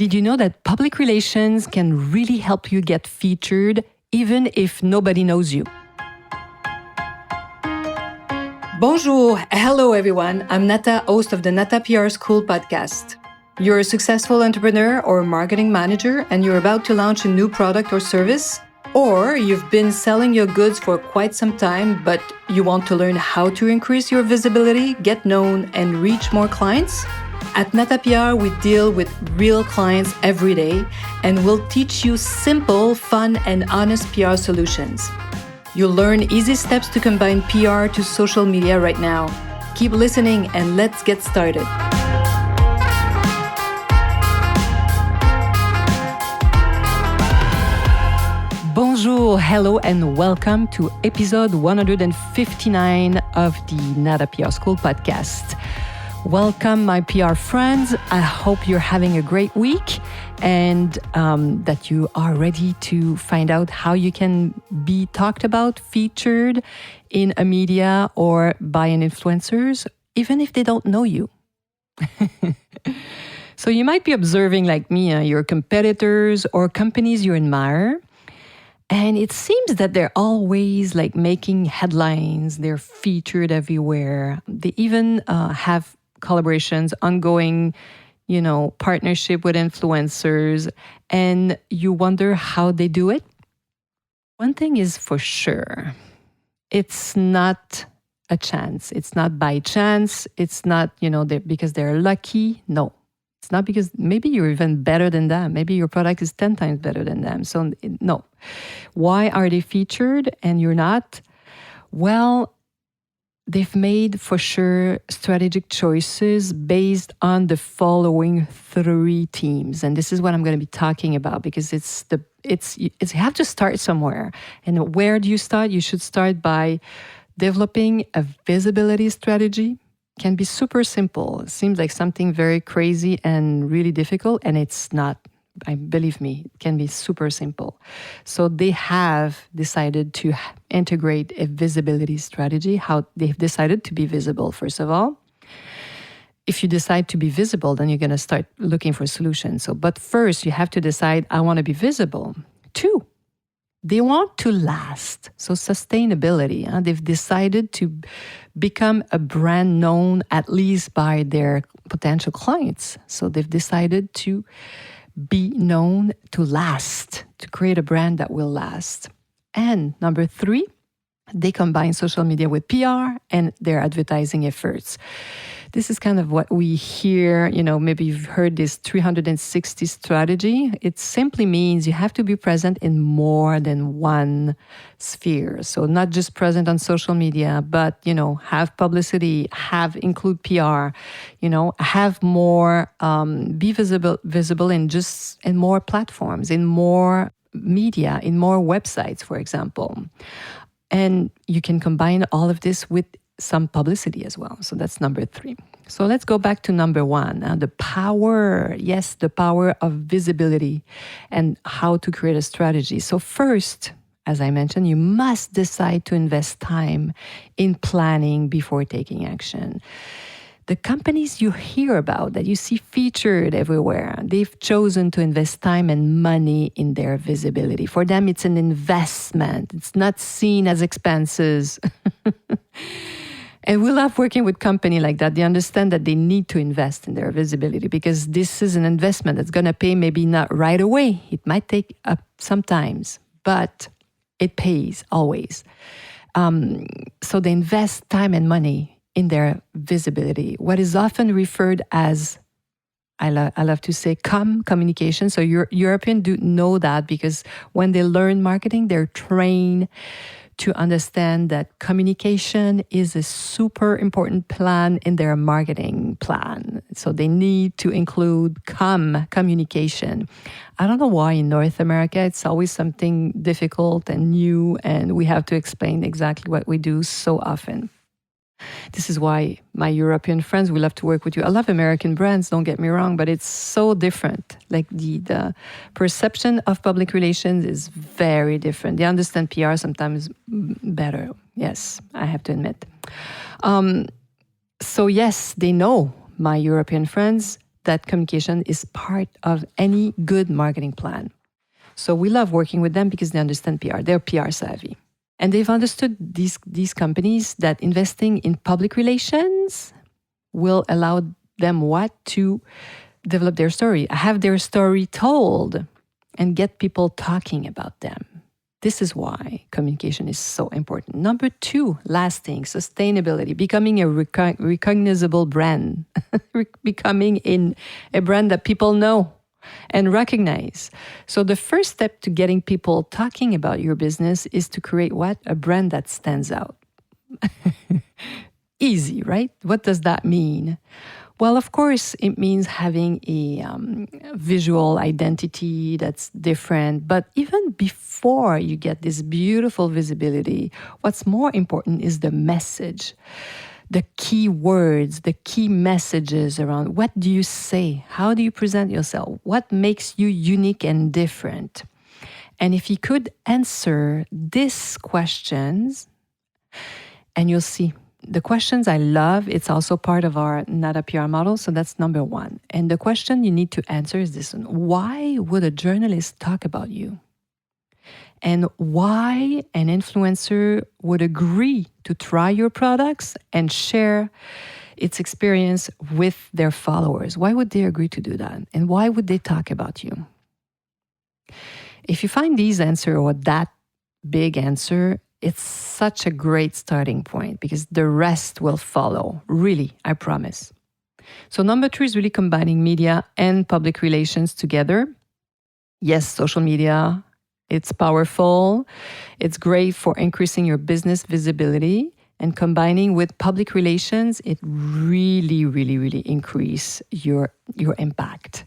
Did you know that public relations can really help you get featured even if nobody knows you? Bonjour, hello everyone. I'm Nata, host of the Nata PR School podcast. You're a successful entrepreneur or marketing manager and you're about to launch a new product or service? Or you've been selling your goods for quite some time, but you want to learn how to increase your visibility, get known, and reach more clients? At Nata PR, we deal with real clients every day, and we'll teach you simple, fun, and honest PR solutions. You'll learn easy steps to combine PR to social media right now. Keep listening and let's get started. Bonjour, hello, and welcome to episode 159 of the Nata PR School podcast. Welcome, my PR friends. I hope you're having a great week and that you are ready to find out how you can be talked about, featured in a media or by an influencers, even if they don't know you. So you might be observing, like me, your competitors or companies you admire. And it seems that they're always like making headlines. They're featured everywhere. They even have collaborations, ongoing, partnership with influencers, and you wonder how they do it. One thing is for sure, it's not a chance. It's not by chance. It's not, because they're lucky. No, it's not because maybe you're even better than them. Maybe your product is 10 times better than them. So no. Why are they featured and you're not? Well, they've made, for sure, strategic choices based on the following three themes. And this is what I'm going to be talking about because you have to start somewhere. And where do you start? You should start by developing a visibility strategy. Can be super simple. It seems like something very crazy and really difficult, and it's not. Believe me, it can be super simple. So they have decided to integrate a visibility strategy, how they've decided to be visible, first of all. If you decide to be visible, then you're going to start looking for solutions. But first, you have to decide, I want to be visible. 2, they want to last. So sustainability. They've decided to become a brand known at least by their potential clients. So they've decided to be known to last, to create a brand that will last. And number 3, they combine social media with PR and their advertising efforts. This is kind of what we hear, maybe you've heard this 360 strategy. It simply means you have to be present in more than one sphere. So not just present on social media, but, have publicity, include PR, have more, be visible in more platforms, in more media, in more websites, for example. And you can combine all of this with some publicity as well. So that's number 3. So let's go back to number 1. The power of visibility and how to create a strategy. So first, as I mentioned, you must decide to invest time in planning before taking action. The companies you hear about that you see featured everywhere, they've chosen to invest time and money in their visibility. For them, it's an investment. It's not seen as expenses. And we love working with companies like that. They understand that they need to invest in their visibility because this is an investment that's going to pay, maybe not right away. It might take up sometimes, but it pays always. So they invest time and money in their visibility, what is often referred as, I love to say, communication. So Europeans do know that because when they learn marketing, they're trained to understand that communication is a super important plan in their marketing plan. So they need to include communication. I don't know why in North America it's always something difficult and new, and we have to explain exactly what we do so often. This is why my European friends, we love to work with you. I love American brands, don't get me wrong, but it's so different. Like the perception of public relations is very different. They understand PR sometimes better. Yes, I have to admit. So yes, they know, my European friends, that communication is part of any good marketing plan. So we love working with them because they understand PR. They're PR savvy. And they've understood these companies that investing in public relations will allow them what? To develop their story, have their story told, and get people talking about them. This is why communication is so important. Number 2, lasting, sustainability, becoming a recognizable brand, becoming a brand that people know and recognize. So the first step to getting people talking about your business is to create what? A brand that stands out. Easy, right? What does that mean? Well, of course, it means having a visual identity that's different. But even before you get this beautiful visibility, what's more important is the message, the key words, the key messages around what do you say? How do you present yourself? What makes you unique and different? And if you could answer these questions, and you'll see the questions I love, it's also part of our Nata PR model. So that's number 1. And the question you need to answer is this one. Why would a journalist talk about you? And why an influencer would agree to try your products and share its experience with their followers? Why would they agree to do that? And why would they talk about you? If you find these answers or that big answer, it's such a great starting point because the rest will follow. Really, I promise. So number 3 is really combining media and public relations together. Yes, social media, it's powerful. It's great for increasing your business visibility, and combining with public relations, it really, really, really increase your impact.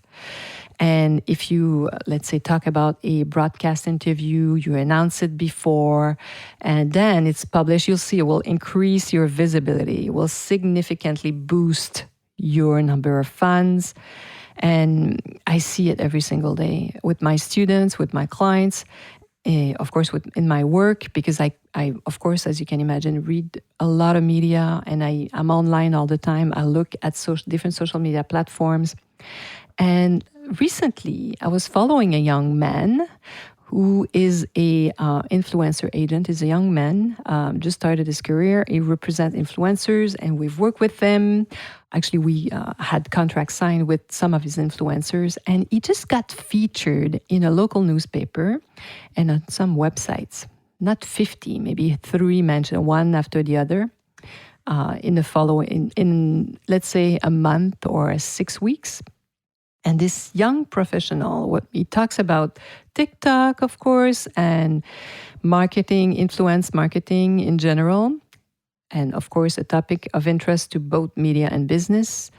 And if you, let's say, talk about a broadcast interview, you announce it before, and then it's published, you'll see it will increase your visibility, it will significantly boost your number of fans. And I see it every single day with my students, with my clients, of course, in my work, because I, of course, as you can imagine, read a lot of media, and I'm online all the time. I look at different social media platforms. And recently, I was following a young man who is a influencer agent. He's a young man, just started his career. He represents influencers, and we've worked with them. Actually, we had contracts signed with some of his influencers, and he just got featured in a local newspaper and on some websites. Not 50, maybe 3 mentioned, one after the other, in let's say a month or 6 weeks. And this young professional, he talks about TikTok, of course, and marketing, influence marketing in general. And of course, a topic of interest to both media and business.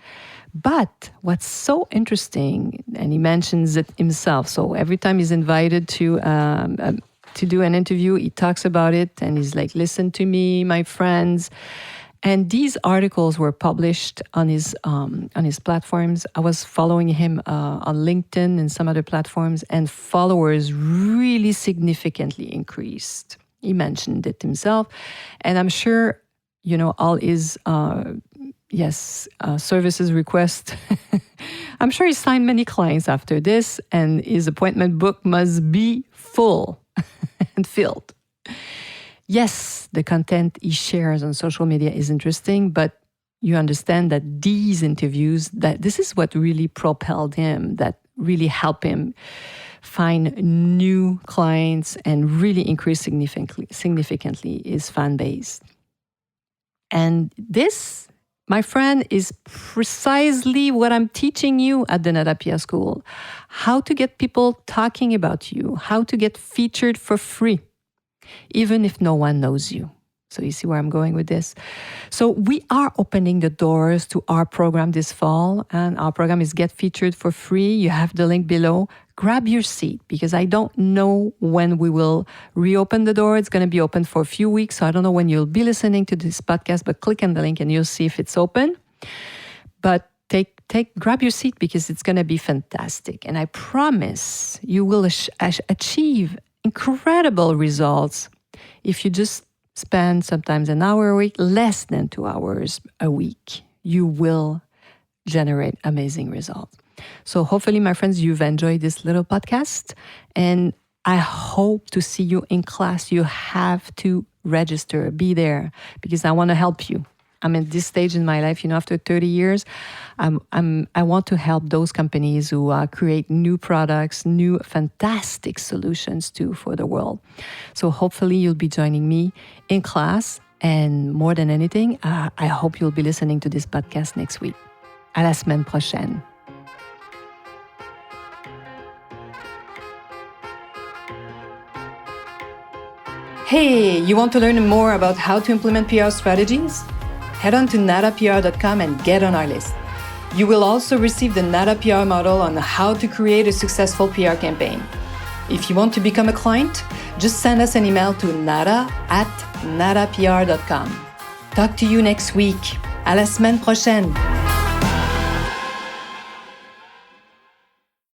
But what's so interesting, and he mentions it himself. So every time he's invited to do an interview, he talks about it, and he's like, "Listen to me, my friends." And these articles were published on his platforms. I was following him on LinkedIn and some other platforms, and followers really significantly increased. He mentioned it himself, and I'm sure, all his services request. I'm sure he signed many clients after this, and his appointment book must be full and filled. Yes, the content he shares on social media is interesting, but you understand that these interviews, that this is what really propelled him, that really helped him find new clients and really increase significantly his fan base. And this, my friend, is precisely what I'm teaching you at the Nata PR School. How to get people talking about you, how to get featured for free, even if no one knows you. So you see where I'm going with this? So we are opening the doors to our program this fall, and our program is Get Featured for Free. You have the link below. Grab your seat, because I don't know when we will reopen the door. It's going to be open for a few weeks, so I don't know when you'll be listening to this podcast, but click on the link and you'll see if it's open. But grab your seat, because it's going to be fantastic. And I promise you will achieve incredible results if you just spend sometimes an hour a week, less than 2 hours a week. You will generate amazing results. So hopefully, my friends, you've enjoyed this little podcast, and I hope to see you in class. You have to register, be there, because I want to help you. I'm at this stage in my life, after 30 years, I want to help those companies who create new products, new fantastic solutions too for the world. So hopefully you'll be joining me in class. And more than anything, I hope you'll be listening to this podcast next week. À la semaine prochaine. Hey, you want to learn more about how to implement PR strategies? Head on to natapr.com and get on our list. You will also receive the Nata PR model on how to create a successful PR campaign. If you want to become a client, just send us an email to nata@natapr.com. Talk to you next week. À la semaine prochaine.